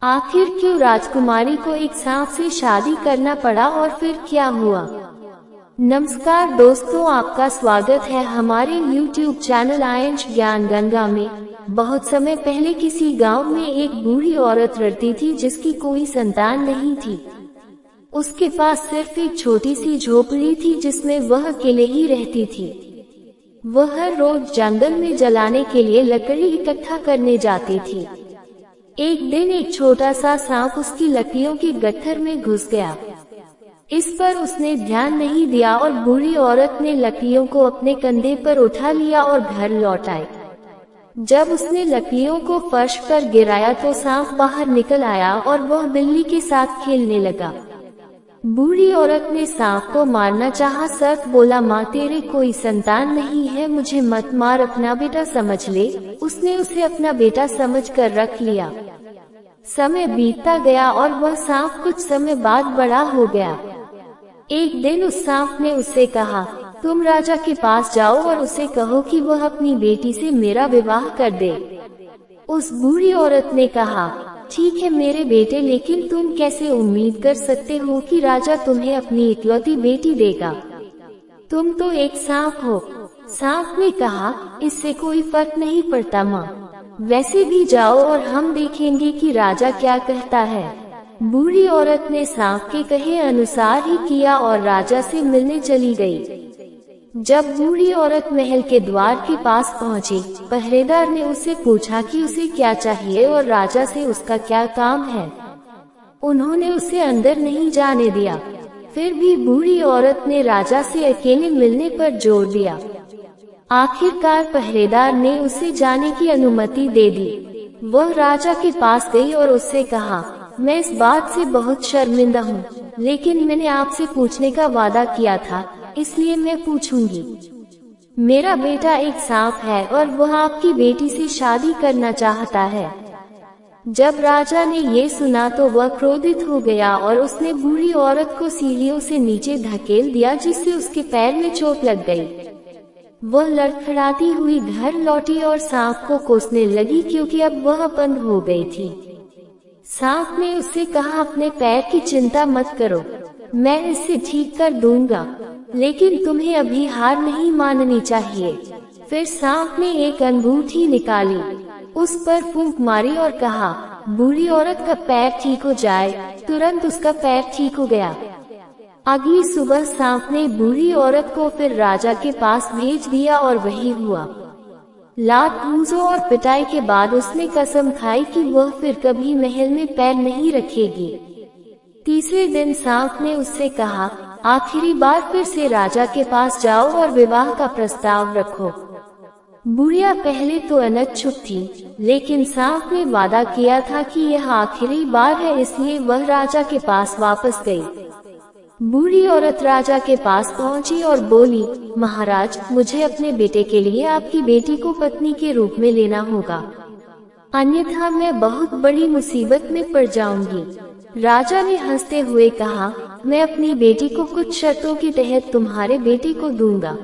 आखिर क्यों राजकुमारी को एक सांप से शादी करना पड़ा और फिर क्या हुआ? नमस्कार दोस्तों, आपका स्वागत है हमारे YouTube चैनल आयंश ज्ञान गंगा में। बहुत समय पहले किसी गांव में एक बूढ़ी औरत रहती थी जिसकी कोई संतान नहीं थी। उसके पास सिर्फ एक छोटी सी झोपड़ी थी जिसमें वह अकेले ही रहती थी। वह हर रोज जंगल में जलाने के लिए लकड़ी इकट्ठा करने जाती थी। एक दिन एक छोटा सा सांप उसकी लकड़ियों के गट्ठर में घुस गया। इस पर उसने ध्यान नहीं दिया और बूढ़ी औरत ने लकड़ियों को अपने कंधे पर उठा लिया और घर लौट आई। जब उसने लकड़ियों को फर्श पर गिराया तो सांप बाहर निकल आया और वह बिल्ली के साथ खेलने लगा। बूढ़ी औरत ने सांप को मारना चाहा, सच बोला, माँ तेरे कोई संतान नहीं है, मुझे मत मार, अपना बेटा समझ ले। उसने उसे अपना बेटा समझकर रख लिया। समय बीतता गया और वह सांप कुछ समय बाद बड़ा हो गया। एक दिन उस सांप ने उससे कहा, तुम राजा के पास जाओ और उसे कहो कि वह अपनी बेटी से मेरा विवाह कर दे। उस बूढ़ी औरत ने कहा, ठीक है मेरे बेटे, लेकिन तुम कैसे उम्मीद कर सकते हो कि राजा तुम्हें अपनी इकलौती बेटी देगा? तुम तो एक सांप हो। सांप ने कहा, इससे कोई फर्क नहीं पड़ता माँ, वैसे भी जाओ और हम देखेंगे कि राजा क्या कहता है। बूढ़ी औरत ने सांप के कहे अनुसार ही किया और राजा से मिलने चली गई। जब बूढ़ी औरत महल के द्वार के पास पहुंची, पहरेदार ने उससे पूछा कि उसे क्या चाहिए और राजा से उसका क्या काम है। उन्होंने उसे अंदर नहीं जाने दिया। फिर भी बूढ़ी औरत ने राजा से अकेले मिलने पर जोर दिया। आखिरकार पहरेदार ने उसे जाने की अनुमति दे दी। वह राजा के पास गई और उससे कहा, मैं इस बात से बहुत शर्मिंदा हूँ, लेकिन मैंने आपसे पूछने का वादा किया था, इसलिए मैं पूछूंगी। मेरा बेटा एक सांप है और वह आपकी बेटी से शादी करना चाहता है। जब राजा ने ये सुना तो वह क्रोधित हो गया और उसने बूढ़ी औरत को सीढ़ियों से नीचे धकेल दिया, जिससे उसके पैर में चोट लग गई। वह लड़खड़ाती हुई घर लौटी और सांप को कोसने लगी क्योंकि अब वह बंद हो गई थी। सांप ने उससे कहा, अपने पैर की चिंता मत करो, मैं इसे ठीक कर दूंगा, लेकिन तुम्हें अभी हार नहीं माननी चाहिए। फिर सांप ने एक अंगूठी निकाली, उस पर फूंक मारी और कहा, बूढ़ी औरत का पैर ठीक हो जाए। तुरंत उसका पैर ठीक हो गया। अगली सुबह सांप ने बूढ़ी औरत को फिर राजा के पास भेज दिया और वही हुआ। लात घूंसों और पिटाई के बाद उसने कसम खाई कि वह फिर कभी महल में पैर नहीं रखेगी। तीसरे दिन सांप ने उससे कहा, आखिरी बार फिर से राजा के पास जाओ और विवाह का प्रस्ताव रखो। बुढ़िया पहले तो अनक चुप थी, लेकिन सांप ने वादा किया था कि यह आखिरी बार है, इसलिए वह राजा के पास वापस गई। बूढ़ी औरत राजा के पास पहुंची और बोली, महाराज, मुझे अपने बेटे के लिए आपकी बेटी को पत्नी के रूप में लेना होगा, अन्यथा मैं बहुत बड़ी मुसीबत में पड़ जाऊंगी। राजा ने हंसते हुए कहा, मैं अपनी बेटी को कुछ शर्तों के तहत तुम्हारे बेटे को दूंगा।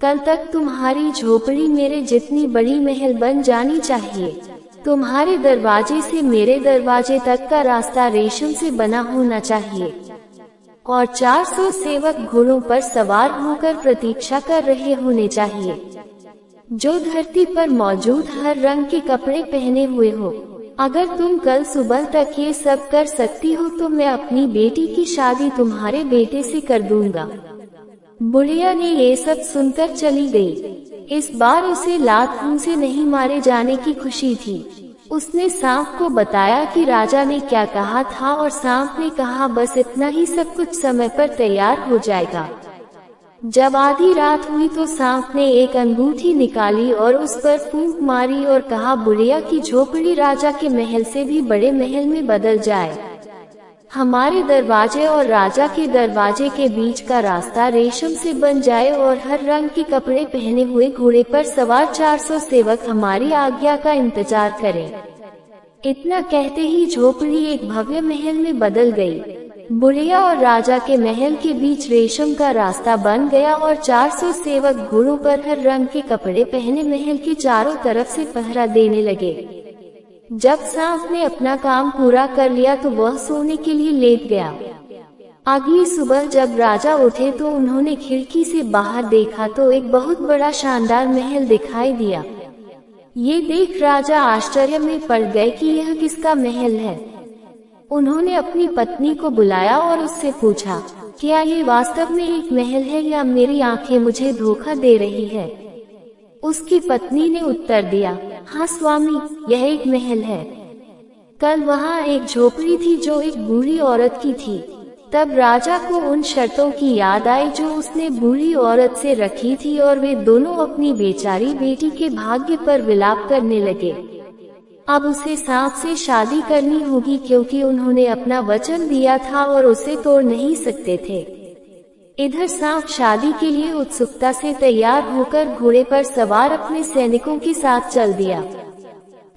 कल तक तुम्हारी झोपड़ी मेरे जितनी बड़ी महल बन जानी चाहिए। तुम्हारे दरवाजे से मेरे दरवाजे तक का रास्ता रेशम से बना होना चाहिए और 400 सेवक घोड़ों पर सवार होकर प्रतीक्षा कर रहे होने चाहिए, जो धरती पर मौजूद हर रंग के कपड़े पहने हुए हो। अगर तुम कल सुबह तक ये सब कर सकती हो तो मैं अपनी बेटी की शादी तुम्हारे बेटे से कर दूंगा। बुढ़िया ने ये सब सुनकर चली गई। इस बार उसे लात से नहीं मारे जाने की खुशी थी। उसने सांप को बताया कि राजा ने क्या कहा था और सांप ने कहा, बस इतना ही, सब कुछ समय पर तैयार हो जाएगा। जब आधी रात हुई तो सांप ने एक अंगूठी निकाली और उस पर फूंक मारी और कहा, बुढ़िया की झोपड़ी राजा के महल से भी बड़े महल में बदल जाए। हमारे दरवाजे और राजा के दरवाजे के बीच का रास्ता रेशम से बन जाए और हर रंग के कपड़े पहने हुए घोड़े पर सवार 400 सेवक हमारी आज्ञा का इंतजार करें। इतना कहते ही झोपड़ी एक भव्य महल में बदल गई। बुढ़िया और राजा के महल के बीच रेशम का रास्ता बन गया और 400 सेवक घोड़ों पर हर रंग के कपड़े पहने महल के चारों तरफ से पहरा देने लगे। जब सांप ने अपना काम पूरा कर लिया तो वह सोने के लिए लेट गया। अगली सुबह जब राजा उठे तो उन्होंने खिड़की से बाहर देखा तो एक बहुत बड़ा शानदार महल दिखाई दिया। ये देख राजा आश्चर्य में पड़ गए कि यह किसका महल है। उन्होंने अपनी पत्नी को बुलाया और उससे पूछा, क्या ये वास्तव में एक महल है या मेरी आंखें मुझे धोखा दे रही है? उसकी पत्नी ने उत्तर दिया, हाँ स्वामी, यह एक महल है। कल वहाँ एक झोपड़ी थी जो एक बूढ़ी औरत की थी। तब राजा को उन शर्तों की याद आई जो उसने बूढ़ी औरत से रखी थी और वे दोनों अपनी बेचारी बेटी के भाग्य पर विलाप करने लगे। अब उसे सांप से शादी करनी होगी क्योंकि उन्होंने अपना वचन दिया था और उसे तोड़ नहीं सकते थे। इधर सांप शादी के लिए उत्सुकता से तैयार होकर घोड़े पर सवार अपने सैनिकों के साथ चल दिया।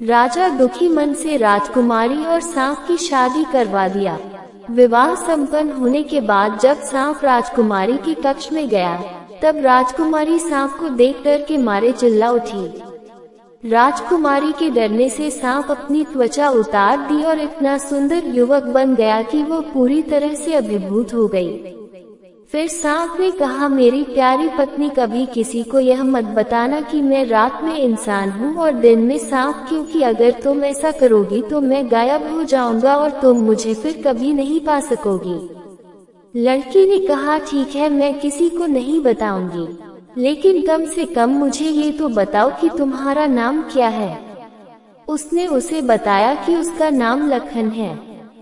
राजा दुखी मन से राजकुमारी और सांप की शादी करवा दिया। विवाह संपन्न होने के बाद जब सांप राजकुमारी के कक्ष में गया तब राजकुमारी सांप को देख डर के मारे चिल्ला उठी। राजकुमारी के डरने से सांप अपनी त्वचा उतार दी और इतना सुंदर युवक बन गया कि वो पूरी तरह से अभिभूत हो गई। फिर सांप ने कहा, मेरी प्यारी पत्नी, कभी किसी को यह मत बताना कि मैं रात में इंसान हूँ और दिन में सांप, क्योंकि अगर तुम ऐसा करोगी तो मैं गायब हो जाऊंगा और तुम मुझे फिर कभी नहीं पा सकोगी। लड़की ने कहा, ठीक है, मैं किसी को नहीं बताऊंगी, लेकिन कम से कम मुझे ये तो बताओ कि तुम्हारा नाम क्या है। उसने उसे बताया कि उसका नाम लखन है।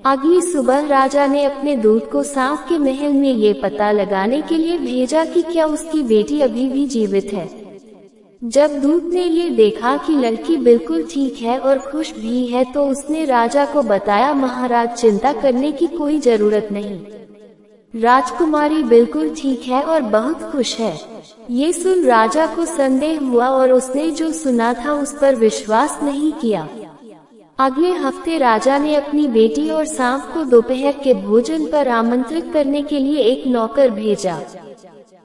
अगली सुबह राजा ने अपने दूत को सांप के महल में ये पता लगाने के लिए भेजा कि क्या उसकी बेटी अभी भी जीवित है। जब दूत ने ये देखा कि लड़की बिल्कुल ठीक है और खुश भी है तो उसने राजा को बताया, महाराज, चिंता करने की कोई जरूरत नहीं, राजकुमारी बिल्कुल ठीक है और बहुत खुश है। ये सुन राजा को संदेह हुआ और उसने जो सुना था उस पर विश्वास नहीं किया। अगले हफ्ते राजा ने अपनी बेटी और सांप को दोपहर के भोजन पर आमंत्रित करने के लिए एक नौकर भेजा।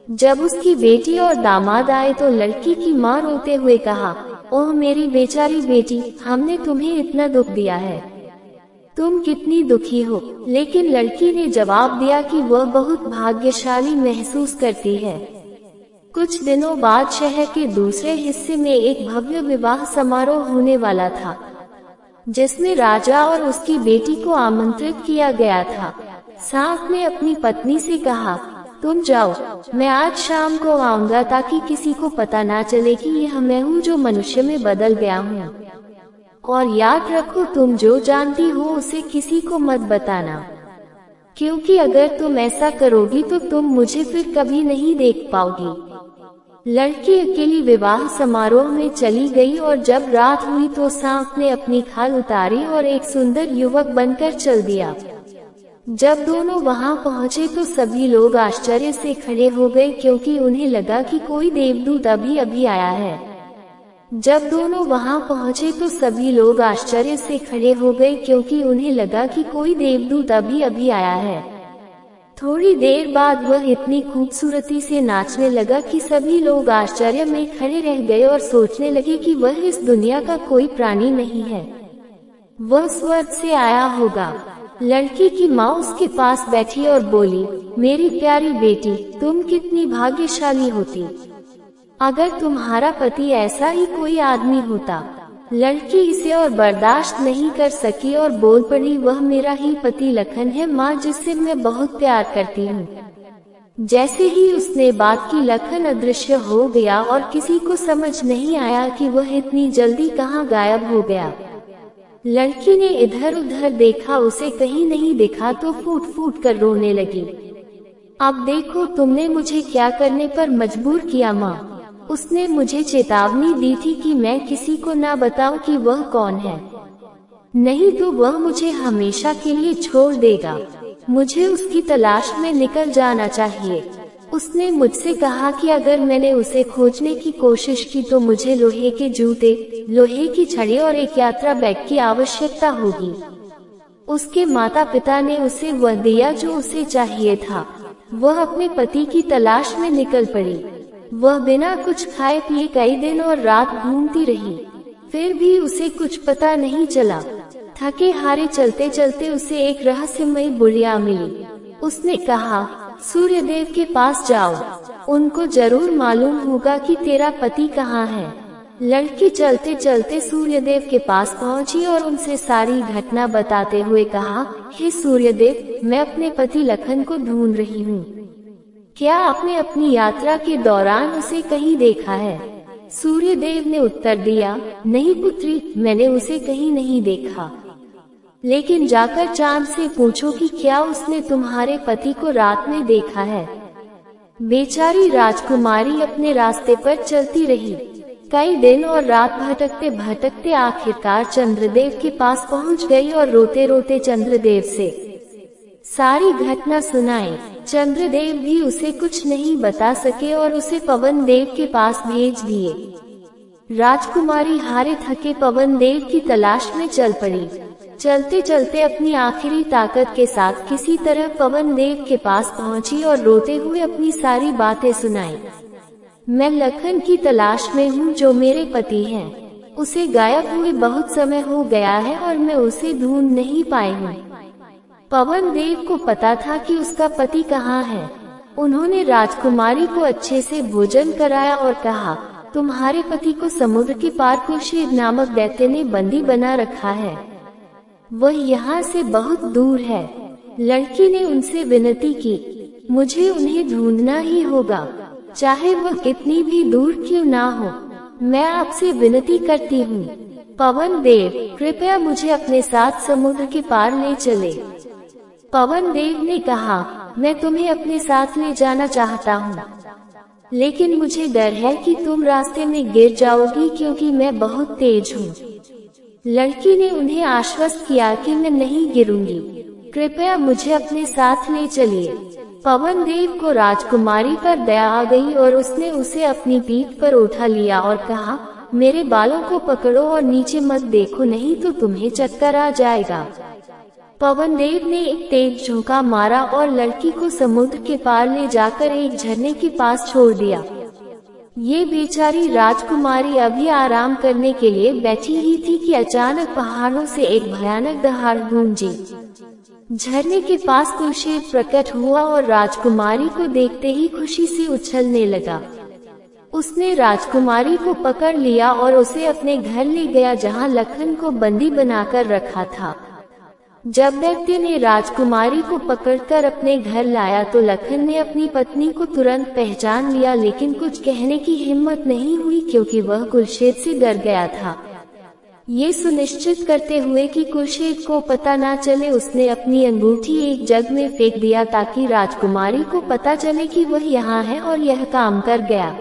जब उसकी बेटी और दामाद आए तो लड़की की मां रोते हुए कहा, ओह मेरी बेचारी बेटी, हमने तुम्हें इतना दुख दिया है, तुम कितनी दुखी हो। लेकिन लड़की ने जवाब दिया कि वह बहुत भाग्यशाली महसूस करती है। कुछ दिनों बाद शहर के दूसरे हिस्से में एक भव्य विवाह समारोह होने वाला था, जिसमें राजा और उसकी बेटी को आमंत्रित किया गया था। सांप ने अपनी पत्नी से कहा, तुम जाओ, मैं आज शाम को आऊंगा ताकि किसी को पता ना चले कि यह मैं हूँ जो मनुष्य में बदल गया हूँ। और याद रखो, तुम जो जानती हो उसे किसी को मत बताना, क्योंकि अगर तुम ऐसा करोगी तो तुम मुझे फिर कभी नहीं देख पाओगी। लड़की अकेली विवाह समारोह में चली गई और जब रात हुई तो सांप ने अपनी खाल उतारी और एक सुंदर युवक बनकर चल दिया। जब दोनों वहां पहुंचे तो सभी लोग आश्चर्य से खड़े हो गए क्योंकि उन्हें लगा कि कोई देवदूत अभी अभी आया है। जब दोनों वहां पहुंचे तो सभी लोग आश्चर्य से खड़े हो गए क्योंकि उन्हें लगा कि कोई देवदूत अभी अभी आया है। थोड़ी देर बाद वह इतनी खूबसूरती से नाचने लगा कि सभी लोग आश्चर्य में खड़े रह गए और सोचने लगे कि वह इस दुनिया का कोई प्राणी नहीं है, वह स्वर्ग से आया होगा। लड़की की माँ उसके पास बैठी और बोली, मेरी प्यारी बेटी, तुम कितनी भाग्यशाली होती अगर तुम्हारा पति ऐसा ही कोई आदमी होता। लड़की इसे और बर्दाश्त नहीं कर सकी और बोल पड़ी, वह मेरा ही पति लखन है माँ, जिससे मैं बहुत प्यार करती हूँ। जैसे ही उसने बात की लखन अदृश्य हो गया और किसी को समझ नहीं आया कि वह इतनी जल्दी कहाँ गायब हो गया। लड़की ने इधर उधर देखा, उसे कहीं नहीं दिखा तो फूट फूट कर रोने लगी। अब देखो तुमने मुझे क्या करने पर मजबूर किया माँ। उसने मुझे चेतावनी दी थी कि मैं किसी को ना बताऊं कि वह कौन है, नहीं तो वह मुझे हमेशा के लिए छोड़ देगा। मुझे उसकी तलाश में निकल जाना चाहिए। उसने मुझसे कहा कि अगर मैंने उसे खोजने की कोशिश की तो मुझे लोहे के जूते, लोहे की छड़ी और एक यात्रा बैग की आवश्यकता होगी। उसके माता पिता ने उसे वह दिया जो उसे चाहिए था। वह अपने पति की तलाश में निकल पड़ी। वह बिना कुछ खाए पिए कई दिन और रात घूमती रही। फिर भी उसे कुछ पता नहीं चला। थके हारे चलते चलते उसे एक रहस्यमयी बुढ़िया मिली। उसने कहा, सूर्यदेव के पास जाओ, उनको जरूर मालूम होगा कि तेरा पति कहाँ है। लड़की चलते चलते सूर्यदेव के पास पहुंची और उनसे सारी घटना बताते हुए कहा, हे सूर्यदेव, मैं अपने पति लखन को ढूंढ रही हूँ। क्या आपने अपनी यात्रा के दौरान उसे कहीं देखा है? सूर्यदेव ने उत्तर दिया, नहीं पुत्री, मैंने उसे कहीं नहीं देखा। लेकिन जाकर चांद से पूछो कि क्या उसने तुम्हारे पति को रात में देखा है। बेचारी राजकुमारी अपने रास्ते पर चलती रही। कई दिन और रात भटकते भटकते आखिरकार चंद्रदेव के पास पहुंच गई और रोते रोते चंद्रदेव से सारी घटना सुनाई। चंद्रदेव भी उसे कुछ नहीं बता सके और उसे पवन देव के पास भेज दिए। राजकुमारी हारे थके पवन देव की तलाश में चल पड़ी। चलते चलते अपनी आखिरी ताकत के साथ किसी तरह पवन देव के पास पहुंची और रोते हुए अपनी सारी बातें सुनाई। मैं लखन की तलाश में हूँ जो मेरे पति हैं। उसे गायब हुए बहुत समय हो गया है और मैं उसे ढूंढ नहीं पाई हूँ। पवन देव को पता था कि उसका पति कहाँ है। उन्होंने राजकुमारी को अच्छे से भोजन कराया और कहा, तुम्हारे पति को समुद्र के पार कुलशेद नामक दैत्य ने बंदी बना रखा है। वह यहाँ से बहुत दूर है। लड़की ने उनसे विनती की, मुझे उन्हें ढूंढना ही होगा, चाहे वह कितनी भी दूर क्यों ना हो। मैं आपसे विनती करती हूँ, पवन देव, कृपया मुझे अपने साथ समुद्र के पार ले चले। पवन देव ने कहा, मैं तुम्हें अपने साथ ले जाना चाहता हूँ, लेकिन मुझे डर है कि तुम रास्ते में गिर जाओगी क्योंकि मैं बहुत तेज हूँ। लड़की ने उन्हें आश्वस्त किया कि मैं नहीं गिरूंगी, कृपया मुझे अपने साथ ले चलिए। पवन देव को राजकुमारी पर दया आ गई और उसने उसे अपनी पीठ पर उठा लिया और कहा, मेरे बालों को पकड़ो और नीचे मत देखो, नहीं तो तुम्हें चक्कर आ जाएगा। पवन देव ने एक तेज झोंका मारा और लड़की को समुद्र के पार ले जाकर एक झरने के पास छोड़ दिया। ये बेचारी राजकुमारी अभी आराम करने के लिए बैठी ही थी कि अचानक पहाड़ों से एक भयानक दहाड़ गूंजी। झरने के पास कुलशेद प्रकट हुआ और राजकुमारी को देखते ही खुशी से उछलने लगा। उसने राजकुमारी को पकड़ लिया और उसे अपने घर ले गया जहां लखन को बंदी बनाकर रखा था। जब दैत्य ने राजकुमारी को पकड़कर अपने घर लाया तो लखन ने अपनी पत्नी को तुरंत पहचान लिया, लेकिन कुछ कहने की हिम्मत नहीं हुई क्योंकि वह कुलशेद से डर गया था। ये सुनिश्चित करते हुए कि कुलशेद को पता न चले, उसने अपनी अंगूठी एक जग में फेंक दिया ताकि राजकुमारी को पता चले कि वह यहाँ है, और यह काम कर गया।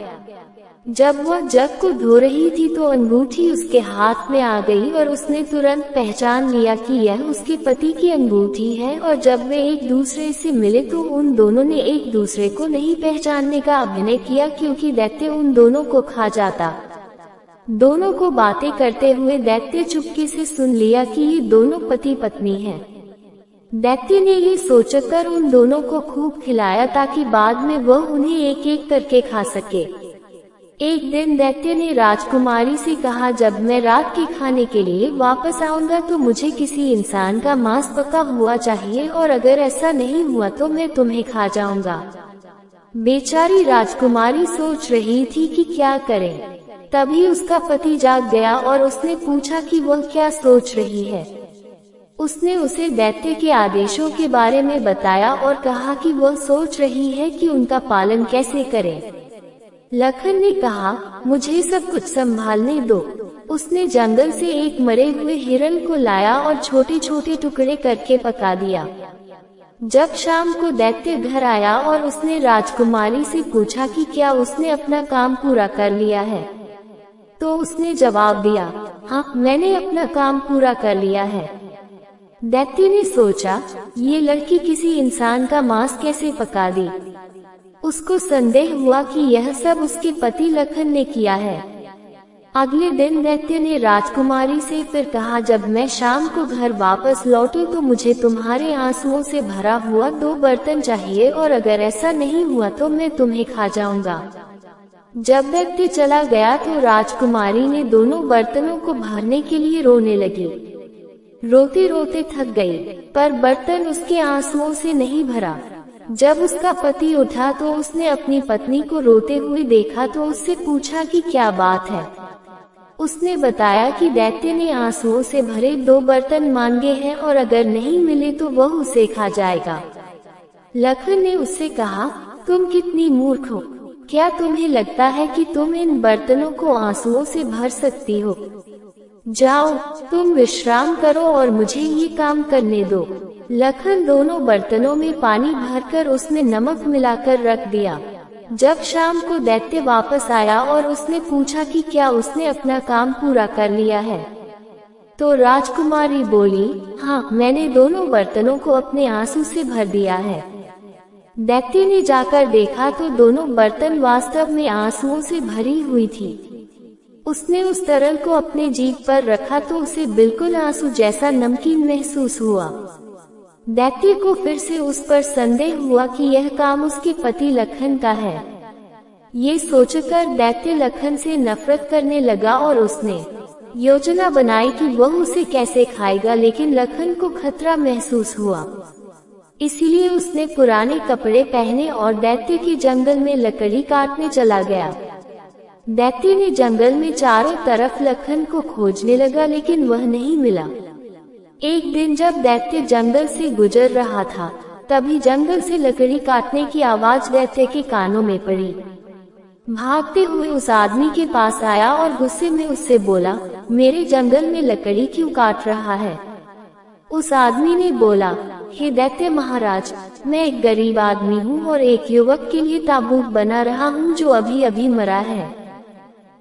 जब वह जग को धो रही थी तो अंगूठी उसके हाथ में आ गई और उसने तुरंत पहचान लिया कि यह उसके पति की अंगूठी है। और जब वे एक दूसरे से मिले तो उन दोनों ने एक दूसरे को नहीं पहचानने का अभिनय किया क्योंकि दैत्य उन दोनों को खा जाता। दोनों को बातें करते हुए दैत्य चुपके से सुन लिया कि ये दोनों पति पत्नी हैं। दैत्य ने ये सोचकर उन दोनों को खूब खिलाया ताकि बाद में वह उन्हें एक एक करके खा सके। एक दिन दैत्य ने राजकुमारी से कहा, जब मैं रात के खाने के लिए वापस आऊंगा तो मुझे किसी इंसान का मांस पका हुआ चाहिए, और अगर ऐसा नहीं हुआ तो मैं तुम्हें खा जाऊंगा। बेचारी राजकुमारी सोच रही थी कि क्या करे। तभी उसका पति जाग गया और उसने पूछा कि वह क्या सोच रही है। उसने उसे दैत्य के आदेशों के बारे में बताया और कहा कि वह सोच रही है कि उनका पालन कैसे करे। लखन ने कहा, मुझे सब कुछ संभालने दो। उसने जंगल से एक मरे हुए हिरण को लाया और छोटे छोटे टुकड़े करके पका दिया। जब शाम को दैत्य घर आया और उसने राजकुमारी से पूछा कि क्या उसने अपना काम पूरा कर लिया है, तो उसने जवाब दिया, हाँ, मैंने अपना काम पूरा कर लिया है। दैत्य ने सोचा, ये लड़की किसी इंसान का मांस कैसे पका दी। उसको संदेह हुआ कि यह सब उसके पति लखन ने किया है। अगले दिन दैत्य ने राजकुमारी से फिर कहा, जब मैं शाम को घर वापस लौटूं तो मुझे तुम्हारे आंसुओं से भरा हुआ 2 बर्तन चाहिए, और अगर ऐसा नहीं हुआ तो मैं तुम्हें खा जाऊंगा। जब दैत्य चला गया तो राजकुमारी ने दोनों बर्तनों को भरने के लिए रोने लगी। रोते रोते थक गई, पर बर्तन उसके आंसुओं से नहीं भरा। जब उसका पति उठा तो उसने अपनी पत्नी को रोते हुए देखा तो उससे पूछा कि क्या बात है। उसने बताया कि दैत्य ने आंसुओं से भरे 2 बर्तन मांगे हैं और अगर नहीं मिले तो वह उसे खा जाएगा। लखन ने उससे कहा, तुम कितनी मूर्ख हो, क्या तुम्हें लगता है कि तुम इन बर्तनों को आंसुओं से भर सकती हो? जाओ, तुम विश्राम करो और मुझे ये काम करने दो। लखन दोनों बर्तनों में पानी भरकर उसमें नमक मिलाकर रख दिया। जब शाम को दैत्य वापस आया और उसने पूछा कि क्या उसने अपना काम पूरा कर लिया है, तो राजकुमारी बोली, हाँ, मैंने दोनों बर्तनों को अपने आंसू से भर दिया है। दैत्य ने जाकर देखा तो दोनों बर्तन वास्तव में आंसुओं से भरी हुई थी। उसने उस तरल को अपने जीभ पर रखा तो उसे बिल्कुल आंसू जैसा नमकीन महसूस हुआ। दैत्य को फिर से उस पर संदेह हुआ कि यह काम उसके पति लखन का है। ये सोचकर दैत्य लखन से नफरत करने लगा और उसने योजना बनाई कि वह उसे कैसे खाएगा, लेकिन लखन को खतरा महसूस हुआ। इसलिए उसने पुराने कपड़े पहने और दैत्य के जंगल में लकड़ी काटने चला गया। दैत्य ने जंगल में चारों तरफ लखन को खोजने लगा, लेकिन वह नहीं मिला। एक दिन जब दैत्य जंगल से गुजर रहा था, तभी जंगल से लकड़ी काटने की आवाज दैत्य के कानों में पड़ी। भागते हुए उस आदमी के पास आया और गुस्से में उससे बोला, मेरे जंगल में लकड़ी क्यों काट रहा है? उस आदमी ने बोला, हे दैत्य महाराज, मैं एक गरीब आदमी हूँ और एक युवक के लिए ताबूत बना रहा हूँ जो अभी अभी मरा है।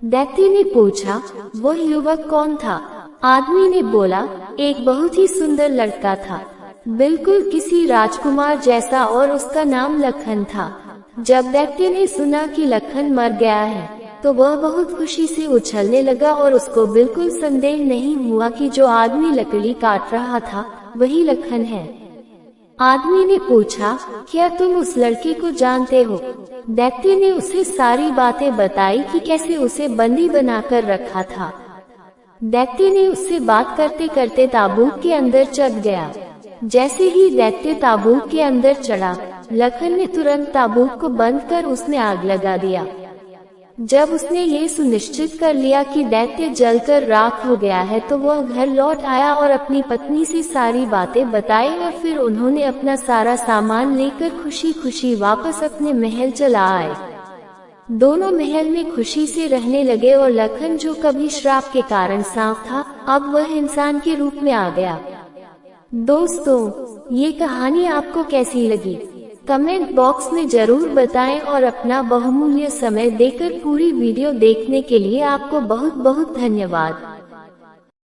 दैत्य ने पूछा, वह युवक कौन था? आदमी ने बोला, एक बहुत ही सुंदर लड़का था, बिल्कुल किसी राजकुमार जैसा, और उसका नाम लखन था। जब दैत्य ने सुना कि लखन मर गया है तो वह बहुत खुशी से उछलने लगा और उसको बिल्कुल संदेह नहीं हुआ कि जो आदमी लकड़ी काट रहा था वही लखन है। आदमी ने पूछा, क्या तुम उस लड़के को जानते हो? दैत्य ने उसे सारी बातें बताई कि कैसे उसे बंदी बनाकर रखा था। दैत्य ने उससे बात करते करते ताबूत के अंदर चढ़ गया। जैसे ही दैत्य ताबूत के अंदर चढ़ा, लखन ने तुरंत ताबूत को बंद कर उसमें आग लगा दिया। जब उसने ये सुनिश्चित कर लिया कि दैत्य जलकर राख हो गया है तो वह घर लौट आया और अपनी पत्नी से सारी बातें बताई और फिर उन्होंने अपना सारा सामान लेकर खुशी खुशी वापस अपने महल चला आए। दोनों महल में खुशी से रहने लगे और लखन, जो कभी श्राप के कारण सांप था, अब वह इंसान के रूप में आ गया। दोस्तों, ये कहानी आपको कैसी लगी? कमेंट बॉक्स में जरूर बताएं और अपना बहुमूल्य समय देकर पूरी वीडियो देखने के लिए आपको बहुत बहुत धन्यवाद।